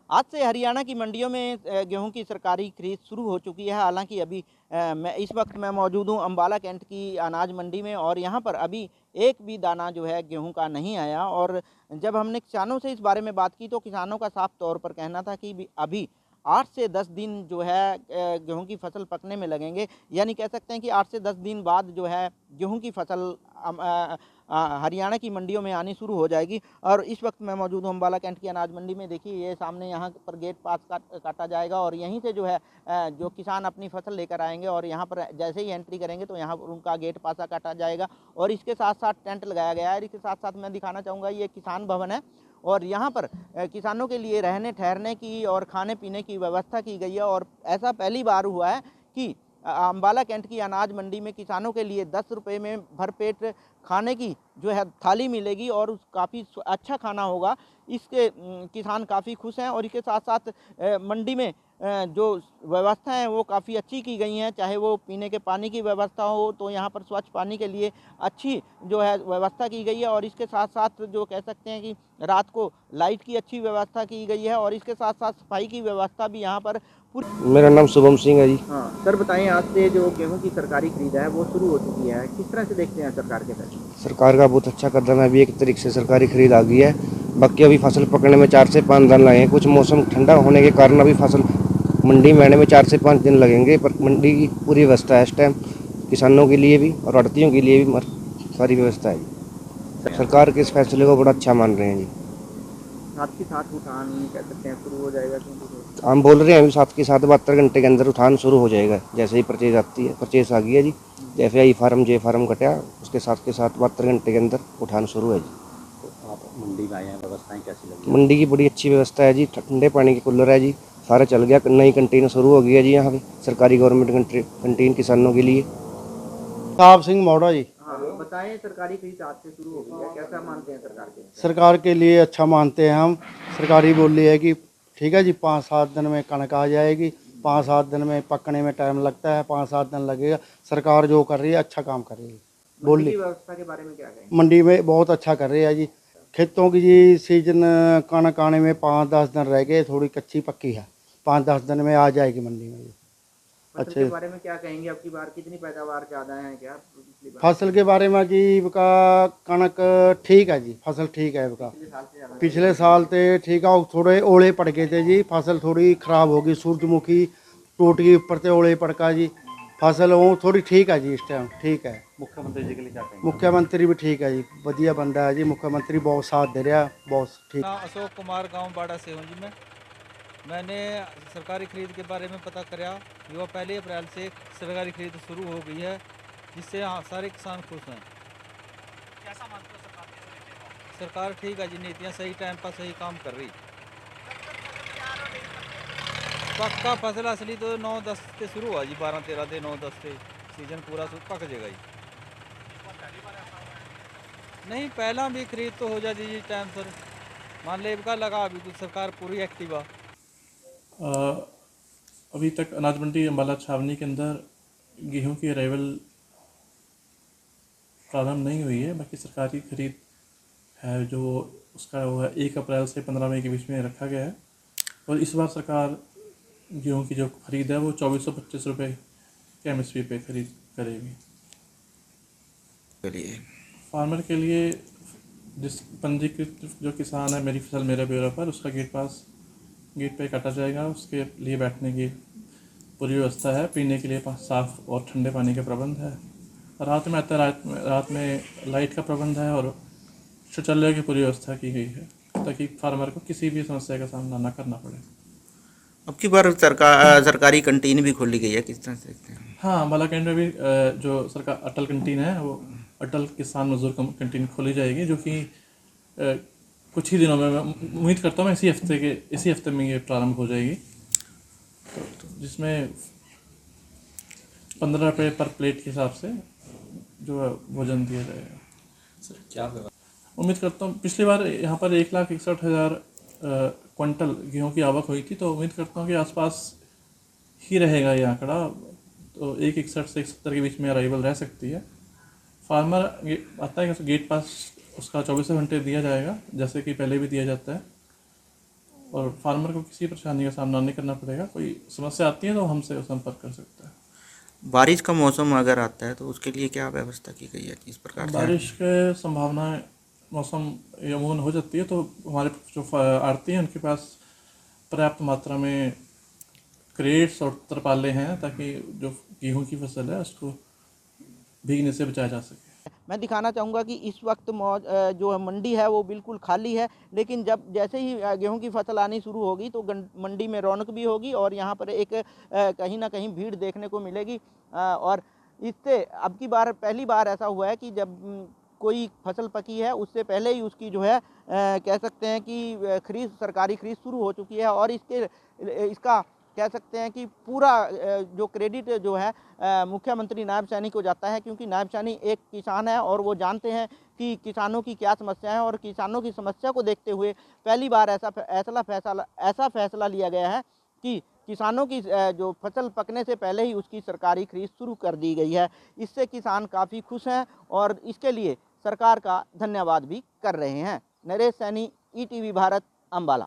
आज से हरियाणा की मंडियों में गेहूं की सरकारी खरीद शुरू हो चुकी है। हालांकि अभी मैं इस वक्त मैं मौजूद हूं अंबाला कैंट की अनाज मंडी में और यहां पर अभी एक भी दाना जो है गेहूं का नहीं आया। और जब हमने किसानों से इस बारे में बात की तो किसानों का साफ तौर पर कहना था कि अभी 8 से 10 दिन जो है गेहूं की फसल पकने में लगेंगे। यानी कह सकते हैं कि 8 से 10 दिन बाद जो है गेहूं की फसल हरियाणा की मंडियों में आनी शुरू हो जाएगी। और इस वक्त मैं मौजूद हूँ अम्बाला कैंट की अनाज मंडी में। देखिए ये सामने यहाँ पर गेट पास काटा जाएगा और यहीं से जो है जो किसान अपनी फसल लेकर आएंगे और यहाँ पर जैसे ही एंट्री करेंगे तो यहाँ पर उनका गेट पासा काटा जाएगा और इसके साथ साथ टेंट लगाया गया है। इसके साथ साथ मैं दिखाना चाहूँगा ये किसान भवन है और यहाँ पर किसानों के लिए रहने ठहरने की और खाने पीने की व्यवस्था की गई है। और ऐसा पहली बार हुआ है कि अम्बाला कैंट की अनाज मंडी में किसानों के लिए 10 रुपये में भरपेट खाने की जो है थाली मिलेगी और काफ़ी अच्छा खाना होगा। इसके किसान काफ़ी खुश हैं और इसके साथ साथ मंडी में जो व्यवस्था है वो काफ़ी अच्छी की गई हैं। चाहे वो पीने के पानी की व्यवस्था हो तो यहाँ पर स्वच्छ पानी के लिए अच्छी जो है व्यवस्था की गई है और इसके साथ साथ जो कह सकते हैं कि रात को लाइट की अच्छी व्यवस्था की गई है और इसके साथ साथ सफाई की व्यवस्था भी यहाँ पर पूरी। मेरा नाम शुभम सिंह है जी। हाँ सर, बताएं आज से जो गेहूं की सरकारी खरीद है वो शुरू हो चुकी है, किस तरह से देखते हैं सरकार के फैसले? सरकार का बहुत अच्छा कदम है। अभी एक तरीके से सरकारी खरीद आ गई है। बाकी अभी फसल पकड़ने में 4 से 5 दिन लगेंगे। कुछ मौसम ठंडा होने के कारण अभी फसल मंडी में आने में 4 से 5 दिन लगेंगे, पर मंडी की पूरी व्यवस्था है इस टाइम किसानों के लिए भी और आड़तियों के लिए भी सारी व्यवस्था है जी। सरकार के इस फैसले को बड़ा अच्छा मान रहे हैं जी। साथ के साथ उठान कह सकते हैं शुरू हो जाएगा क्योंकि हम बोल रहे हैं अभी 7 के साथ 72 घंटे के अंदर उठान शुरू हो जाएगा। जैसे ही परचेज आती है, परचेज आ गई है जी, जैसे आई फार्म जे फार्म कटा उसके साथ के साथ 72 घंटे के अंदर उठान शुरू है जी। तो आप मंडी में आए हैं, व्यवस्थाएं कैसी लगी? मंडी की बड़ी अच्छी व्यवस्था है जी। ठंडे पानी के कूलर है जी, सारा चल गया। नई कंटीन शुरू हो गई है जी यहाँ पे, सरकारी गवर्नमेंट कंटीन किसानों के लिए। प्रताप सिंह मौड़ा जी। हाँ बताएं, सरकारी खरीद आज से शुरू हो गई है, कैसा मानते हैं सरकार के? सरकार के लिए अच्छा मानते हैं हम। सरकारी बोली है कि ठीक है जी 5-7 दिन में कणक आ जाएगी, 5-7 दिन में पकने में टाइम लगता है, 5-7 दिन लगेगा। सरकार जो कर रही है अच्छा काम कर रही है। मंडी की व्यवस्था के बारे में क्या कहें? मंडी में बहुत अच्छा कर रही है जी। खेतों की जी सीजन कणक आने में 5-10 दिन रह गए, थोड़ी कच्ची पक्की है, 5-10 दिन में आ जाएगी मंडी में जी। फसल के बारे में क्या कहेंगे, अब की बार कितनी पैदावार ज़्यादा है क्या पिछली बार? फसल के बारे में जी का कणक ठीक है जी, फसल ठीक है इसका। पिछले साल से ज़्यादा? पिछले साल तो ठीक है, थोड़े ओले पड़ गए थे जी, फसल थोड़ी खराब होगी। सूरजमुखी टूट गई, ऊपर से ओले पड़ का जी, फसल वो थोड़ी ठीक है जी इस टाइम ठीक है। मुख्यमंत्री जी के लिए क्या कहेंगे? मुख्यमंत्री भी ठीक है जी, बढ़िया बंदा है जी। मुख्यमंत्री बहुत साथ दे रहा है, बहुत ठीक। अशोक कुमार गांव बाड़ा से हूँ जी मैंने सरकारी खरीद के बारे में पता करा। युवा 1 अप्रैल से सरकारी खरीद शुरू हो गई है, जिससे सारे किसान खुश हैं। कैसा मानते हो सरकार की नीतियाँ? सरकार ठीक है जी, नीतियाँ सही टाइम पर सही काम कर रही। पक्का फसल असली तो 9-10 से शुरू हुआ जी, 12-13 दिन 9-10 से सीजन पूरा पक जाएगा जी। नहीं पहला भी खरीद तो हो जाती जी टाइम पर, मान ले का लगा अभी कुछ सरकार पूरी एक्टिव है। अभी तक अनाज मंडी अम्बाला छावनी के अंदर गेहूं की अराइवल प्रारंभ नहीं हुई है। बाकी सरकारी खरीद है जो उसका वो है 1 अप्रैल से 15 मई के बीच में रखा गया है। और इस बार सरकार गेहूं की जो खरीद है वो 2425 रुपये के MSP पे खरीद करेगी। फार्मर के लिए जिस पंजीकृत जो किसान है मेरी फसल मेरे ब्यौरा पर, उसका गेट पे काटा जाएगा। उसके लिए बैठने की पूरी व्यवस्था है, पीने के लिए साफ़ और ठंडे पानी का प्रबंध है। रात में लाइट का प्रबंध है और शौचालय की पूरी व्यवस्था की गई है ताकि फार्मर को किसी भी समस्या का सामना ना करना पड़े। अब की बार सरकारी कंटीन भी खोली गई है, किस तरह से देखते हैं? हाँ, अम्बाला कैंट में भी जो सरकार अटल कंटीन है वो अटल किसान मजदूर कंटीन खोली जाएगी, जो कि कुछ ही दिनों में मैं उम्मीद करता हूँ इसी हफ्ते में ये प्रारंभ हो जाएगी, जिसमें 15 रुपये पर प्लेट के हिसाब से जो है भोजन दिया जाएगा। सर क्या उम्मीद करता हूँ, पिछली बार यहाँ पर 1,61,000 क्विंटल गेहूँ की आवक हुई थी, तो उम्मीद करता हूँ कि आसपास ही रहेगा ये आंकड़ा। तो 1,61 से 1,70 के बीच में अराइवल रह सकती है। फार्मर आता है कि गेट पास उसका 24 घंटे दिया जाएगा, जैसे कि पहले भी दिया जाता है। और फार्मर को किसी परेशानी का सामना नहीं करना पड़ेगा। कोई समस्या आती है तो हमसे संपर्क कर सकता है। बारिश का मौसम अगर आता है तो उसके लिए क्या व्यवस्था की गई है, किस प्रकार से? बारिश के संभावना मौसम अमूमन हो जाती है तो हमारे जो आड़ती हैं उनके पास पर्याप्त मात्रा में क्रेट्स और तरपाले हैं ताकि जो गेहूं की फसल है उसको भीगने से बचाया जा सके। मैं दिखाना चाहूँगा कि इस वक्त जो मंडी है वो बिल्कुल खाली है, लेकिन जब जैसे ही गेहूं की फसल आनी शुरू होगी तो मंडी में रौनक भी होगी और यहाँ पर एक कहीं ना कहीं भीड़ देखने को मिलेगी। और इससे अब की बार पहली बार ऐसा हुआ है कि जब कोई फसल पकी है उससे पहले ही उसकी जो है कह सकते हैं कि खरीद, सरकारी खरीद शुरू हो चुकी है। और इसका कह सकते हैं कि पूरा जो क्रेडिट जो है मुख्यमंत्री नायब सैनी को जाता है, क्योंकि नायब सैनी एक किसान है और वो जानते हैं कि किसानों की क्या समस्या है। और किसानों की समस्या को देखते हुए पहली बार ऐसा फैसला लिया गया है कि किसानों की जो फसल पकने से पहले ही उसकी सरकारी खरीद शुरू कर दी गई है। इससे किसान काफ़ी खुश हैं और इसके लिए सरकार का धन्यवाद भी कर रहे हैं। नरेश सैनी, ETV भारत, अम्बाला।